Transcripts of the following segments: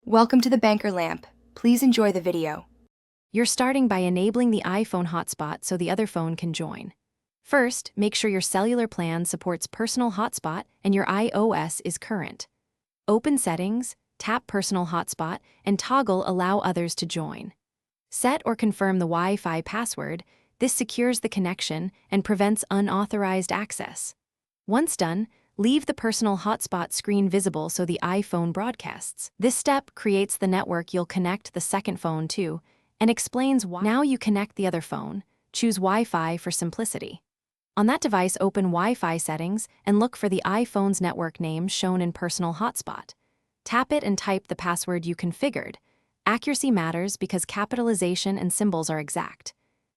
Welcome to the Banker Lamp. Please enjoy the video. You're starting by enabling the iPhone hotspot so the other phone can join. First, make sure your cellular plan supports Personal Hotspot and your iOS is current. Open Settings, tap Personal Hotspot, and toggle Allow Others to Join. Set or confirm the Wi-Fi password. This secures the connection and prevents unauthorized access. Once done, leave the Personal Hotspot screen visible so the iPhone broadcasts. This step creates the network you'll connect the second phone to and explains why. Now you connect the other phone. Choose Wi-Fi for simplicity. On that device, open Wi-Fi settings and look for the iPhone's network name shown in Personal Hotspot. Tap it and type the password you configured. Accuracy matters because capitalization and symbols are exact.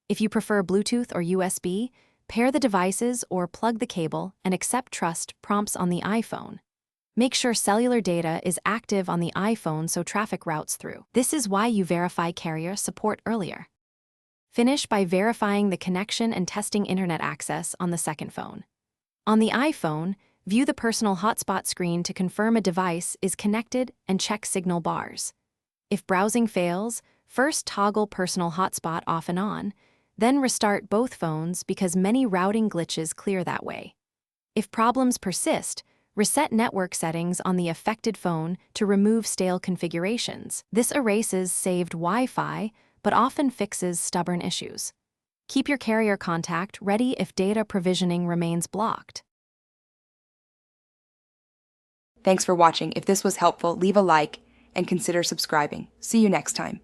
If you prefer Bluetooth or USB, pair the devices or plug the cable and accept trust prompts on the iPhone. Make sure cellular data is active on the iPhone so traffic routes through. This is why you verify carrier support earlier. Finish by verifying the connection and testing internet access on the second phone. On the iPhone, view the Personal Hotspot screen to confirm a device is connected and check signal bars. If browsing fails, first toggle Personal Hotspot off and on, then restart both phones because many routing glitches clear that way. If problems persist, reset network settings on the affected phone to remove stale configurations. This erases saved Wi-Fi, but often fixes stubborn issues. Keep your carrier contact ready if data provisioning remains blocked. Thanks for watching. If this was helpful, leave a like and consider subscribing. See you next time.